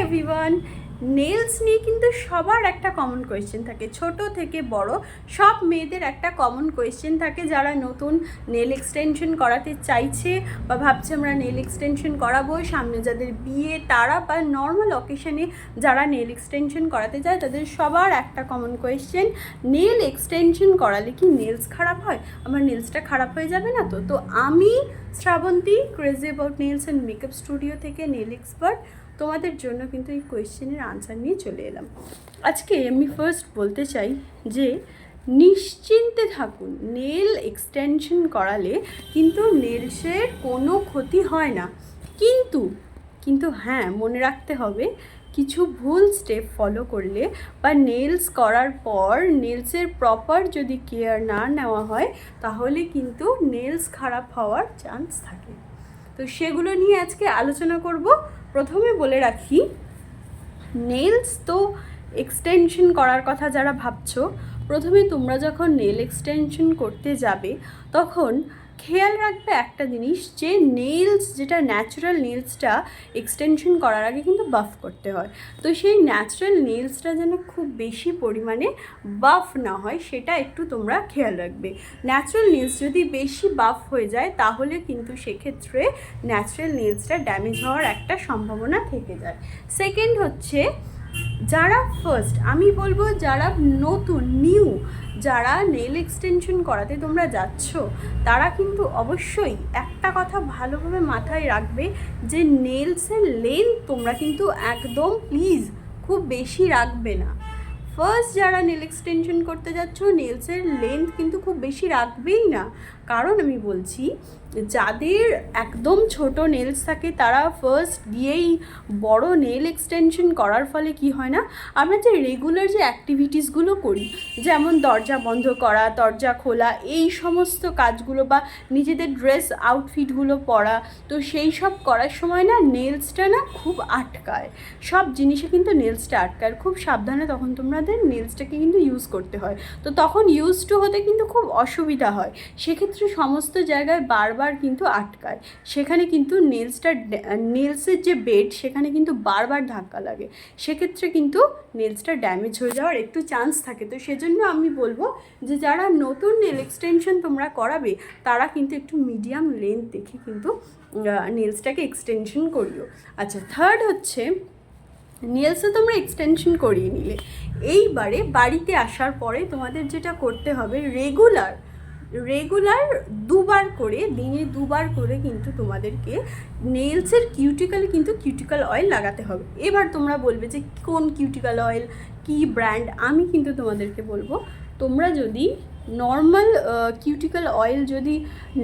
Everyone, nails নিয়ে কিন্তু সবার একটা কমন কোয়েশ্চেন থাকে, ছোট থেকে বড় সব মেয়েদের একটা কমন কোয়েশ্চেন থাকে। যারা নতুন নেল এক্সটেনশন করাতে চাইছে বা ভাবছে আমরা নেল এক্সটেনশন করাবো, সামনে যাদের বিয়ে তারা, বা নর্মাল অকেশনে যারা নেল এক্সটেনশন করাতে চায়, তাদের সবার একটা কমন কোয়েশ্চেন, নেল এক্সটেনশন করালে কি নেলস খারাপ হয়? আমার নেলসটা খারাপ হয়ে যাবে না তো? তো আমি Srabanti, crazy about nails and makeup studio থেকে নেল এক্সপার্ট, তোমাদের জন্য কিন্তু এই কোয়েশ্চেনের আনসার নিয়ে চলে এলাম। আজকে আমি ফার্স্ট বলতে চাই যে নিশ্চিন্তে থাকুন, নেল এক্সটেনশন করালে কিন্তু নেলসের কোনো ক্ষতি হয় না। কিন্তু হ্যাঁ, মনে রাখতে হবে কিছু ভুল স্টেপ ফলো করলে বা নেলস করার পর নেলসের প্রপার যদি কেয়ার না নেওয়া হয়, তাহলে কিন্তু নেলস খারাপ হওয়ার চান্স থাকে। তো সেগুলো নিয়ে আজকে আলোচনা করব। প্রথমে বলে রাখি, নেলস তো এক্সটেনশন করার কথা যারা ভাবছো, প্রথমে তোমরা যখন নেল এক্সটেনশন করতে যাবে তখন খেয়াল রাখবে একটা জিনিস, যে নেলস যেটা ন্যাচারাল নেলসটা এক্সটেনশন করার আগে কিন্তু বাফ করতে হয়। তো সেই ন্যাচারাল নেলসটা যেন খুব বেশি পরিমাণে বাফ না হয়, সেটা একটু তোমরা খেয়াল রাখবে। ন্যাচারাল নেলস যদি বেশি বাফ হয়ে যায় তাহলে কিন্তু সেক্ষেত্রে ন্যাচারাল নেলসটা ড্যামেজ হওয়ার একটা সম্ভাবনা থেকে যায়। সেকেন্ড হচ্ছে, যারা ফার্স্ট, আমি বলবো যারা নতুন যারা নেল এক্সটেনশন করাতে তোমরা যাচ্ছ, তারা কিন্তু অবশ্যই একটা কথা ভালোভাবে মাথায় রাখবে, যে নেলসের লেন্থ তোমরা কিন্তু একদম প্লিজ খুব বেশি রাখবে না। ফার্স্ট যারা নেল এক্সটেনশন করতে যাচ্ছ, নেলসের লেন্থ কিন্তু খুব বেশি রাখবেই না। কারণ আমি বলছি, যাদের একদম ছোট নেলস থাকে তারা ফার্স্ট গিয়েই বড় নেল এক্সটেনশন করার ফলে কি হয় না, আমরা যে রেগুলার যে অ্যাক্টিভিটিসগুলো করি, যেমন দরজা বন্ধ করা, দরজা খোলা, এই সমস্ত কাজগুলো, বা নিজেদের ড্রেস আউটফিটগুলো পরা, তো সেই সব করার সময় না নেলসটা না খুব আটকায়। সব জিনিসে কিন্তু নেলসটা আটকায়, খুব সাবধানে তখন তোমাদের নেলসটাকে কিন্তু ইউজ করতে হয়। তো তখন ইউজ টু হতে কিন্তু খুব অসুবিধা হয়, সেক্ষেত্রে সমস্ত জায়গায় বারবার কিন্তু আটকায়, সেখানে কিন্তু নেলসের যে বেড সেখানে কিন্তু বারবার ধাক্কা লাগে, সেক্ষেত্রে কিন্তু নেলসটা ড্যামেজ হয়ে যাওয়ার একটু চান্স থাকে। তো সেজন্য আমি বলবো যে যারা নতুন নেল এক্সটেনশন তোমরা করাবে, তারা কিন্তু একটু মিডিয়াম লেন্থ দেখে কিন্তু নেলসটাকে এক্সটেনশন করিও। আচ্ছা, থার্ড হচ্ছে, নেলসে তোমরা এক্সটেনশন করিয়ে নিলে, এইবারে বাড়িতে আসার পরে তোমাদের যেটা করতে হবে, রেগুলার দিনে দুবার করে কিন্তু তোমাদেরকে নেলসের কিউটিক্যালে কিন্তু কিউটিক্যাল অয়েল লাগাতে হবে। এবার তোমরা বলবে যে কোন কিউটিক্যাল অয়েল, কি ব্র্যান্ড? আমি কিন্তু তোমাদেরকে বলবো, তোমরা যদি নর্মাল কিউটিক্যাল অয়েল যদি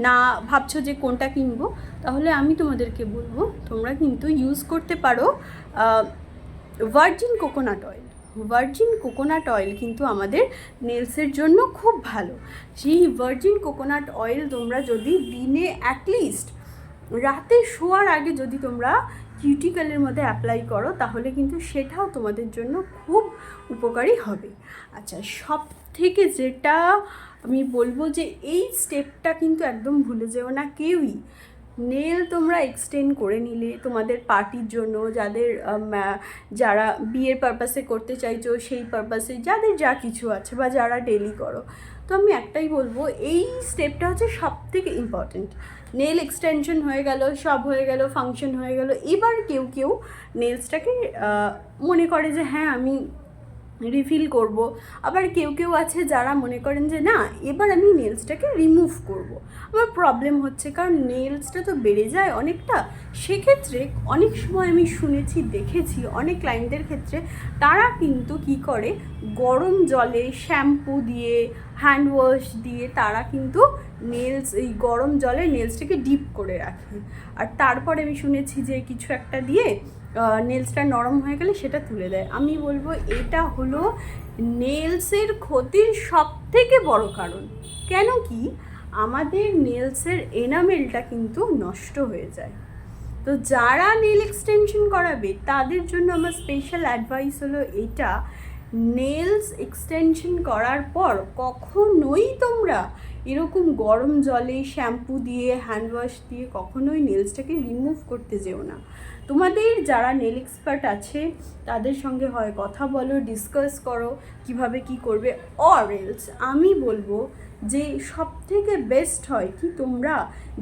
না ভাবছো যে কোনটা কিনবো, তাহলে আমি তোমাদেরকে বলবো তোমরা কিন্তু ইউজ করতে পারো ভার্জিন কোকোনাট অয়েল কিন্তু আমাদের নেলসের জন্য খুব ভালো। সেই ভার্জিন কোকোনাট অয়েল তোমরা যদি দিনে অ্যাটলিস্ট রাতে শোয়ার আগে যদি তোমরা কিউটিক্যালের মধ্যে অ্যাপ্লাই করো, তাহলে কিন্তু সেটাও তোমাদের জন্য খুব উপকারী হবে। আচ্ছা, সব থেকে যেটা আমি বলবো, যে এই স্টেপটা কিন্তু একদম ভুলে যেও না কেউই। নেল তোমরা এক্সটেন্ড করে নিলে তোমাদের পার্টির জন্য, যারা বিয়ের পারপাসে করতে চাইছো, সেই পারপাসে যাদের যা কিছু আছে, বা যারা ডেলি করো, তো আমি একটাই বলবো, এই স্টেপটা হচ্ছে সব থেকে ইম্পর্টেন্ট। নেল এক্সটেনশন হয়ে গেল, সব হয়ে গেল, ফাংশন হয়ে গেল, এবার কেউ নেলসটাকে মনে করে যে হ্যাঁ আমি রিফিল করব, আবার কেউ আছে যারা মনে করেন যে না, এবার আমি নেলসটাকে রিমুভ করব, আমার প্রবলেম হচ্ছে, কারণ নেলসটা তো বেড়ে যায় অনেকটা। সেক্ষেত্রে অনেক সময় আমি শুনেছি, দেখেছি অনেক ক্লায়েন্টদের ক্ষেত্রে, তারা কিন্তু কি করে, গরম জলে শ্যাম্পু দিয়ে, হ্যান্ড ওয়াশ দিয়ে তারা কিন্তু এই গরম জলে নেলসটাকে ডিপ করে রাখে, আর তারপরে আমি শুনেছি যে কিছু একটা দিয়ে নেলসটা নরম হয়ে গেলে সেটা তুলে দেয়। আমি বলবো এটা হলো নেলসের ক্ষতির সব থেকে বড় কারণ। কেন কি, আমাদের নেলসের এনামেলটা কিন্তু নষ্ট হয়ে যায়। তো যারা নেল এক্সটেনশন করাবে তাদের জন্য আমার স্পেশাল অ্যাডভাইস হলো এটা, নেলস এক্সটেনশন করার পর কখনোই তোমরা এরকম গরম জলে শ্যাম্পু দিয়ে, হ্যান্ড ওয়াশ দিয়ে কখনোই নেলসটাকে রিমুভ করতে যেও না। তোমাদের যারা নেল এক্সপার্ট আছে তাদের সঙ্গে হয় কথা বলো, ডিসকাস করো কিভাবে কি করবে। অর এলস আমি বলবো যে সব থেকে বেস্ট হয় কি তোমরা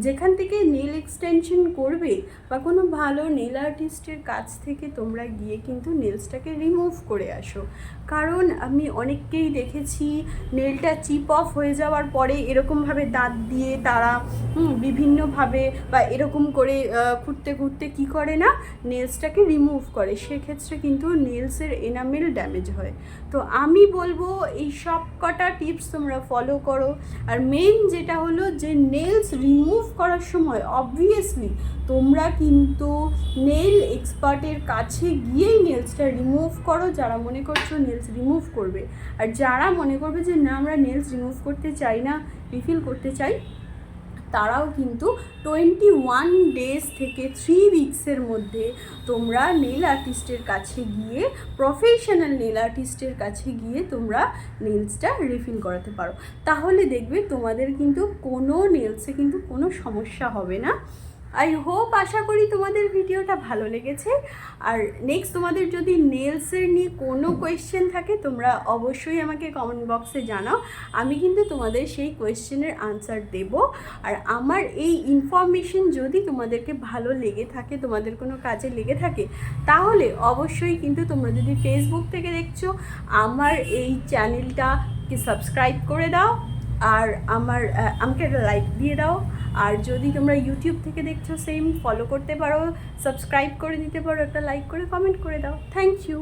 যেখান থেকে নেল এক্সটেনশন করবে বা কোনো ভালো নেল আর্টিস্টের কাছ থেকে তোমরা গিয়ে কিন্তু নেলসটাকে রিমুভ করে আসো। কারণ আমি অনেককেই দেখেছি নেলটা চিপ অফ হয়ে যাওয়ার পরে এরকমভাবে দাঁত দিয়ে তারা বিভিন্নভাবে বা এরকম করে খুঁড়তে খুঁড়তে কী করে না নেলসটাকে রিমুভ করে, সেক্ষেত্রে কিন্তু নেলসের এনামেল ড্যামেজ হয়। তো আমি বলবো এই সব কটা টিপস তোমরা ফলো করো। আর মেন যেটা হলো যে নেলস রিমুভ করার সময় অবভিয়াসলি তোমরা কিন্তু নেল এক্সপার্টের কাছে গিয়েই নেলসটা রিমুভ করো, যারা মনে করছো নেলস রিমুভ করবে। আর যারা মনে করবে যে না আমরা নেলস রিমুভ করতে চাই না, রিফিল করতে চাই, তারাও কিন্তু 21 ডেজ থেকে 3 উইক্সের মধ্যে তোমরা নেল আর্টিস্টের কাছে গিয়ে, প্রফেশনাল নেল আর্টিস্টের কাছে গিয়ে তোমরা নেলসটা রিফিল করাতে পারো। তাহলে দেখবে তোমাদের কিন্তু কোনো নেলসে কিন্তু কোনো সমস্যা হবে না। আই হোপ, আশা করি তোমাদের ভিডিওটা ভালো লেগেছে। আর নেক্সট তোমাদের যদি নেলসের নিয়ে কোনো কোয়েশ্চেন থাকে তোমরা অবশ্যই আমাকে কমেন্ট বক্সে জানাও, আমি কিন্তু তোমাদের সেই কোয়েশ্চেনের আনসার দেব। আর আমার এই ইনফরমেশন যদি তোমাদেরকে ভালো লেগে থাকে, তোমাদের কোনো কাজে লেগে থাকে, তাহলে অবশ্যই কিন্তু তোমরা যদি ফেসবুক থেকে দেখছো আমার এই চ্যানেলটাকে সাবস্ক্রাইব করে দাও আর আমাকে একটা লাইক দিয়ে দাও। আর যদি তোমরা ইউটিউব থেকে দেখছো সেম ফলো করতে পারো, সাবস্ক্রাইব করে দিতে পারো, একটা লাইক করে কমেন্ট করে দাও। Thank you.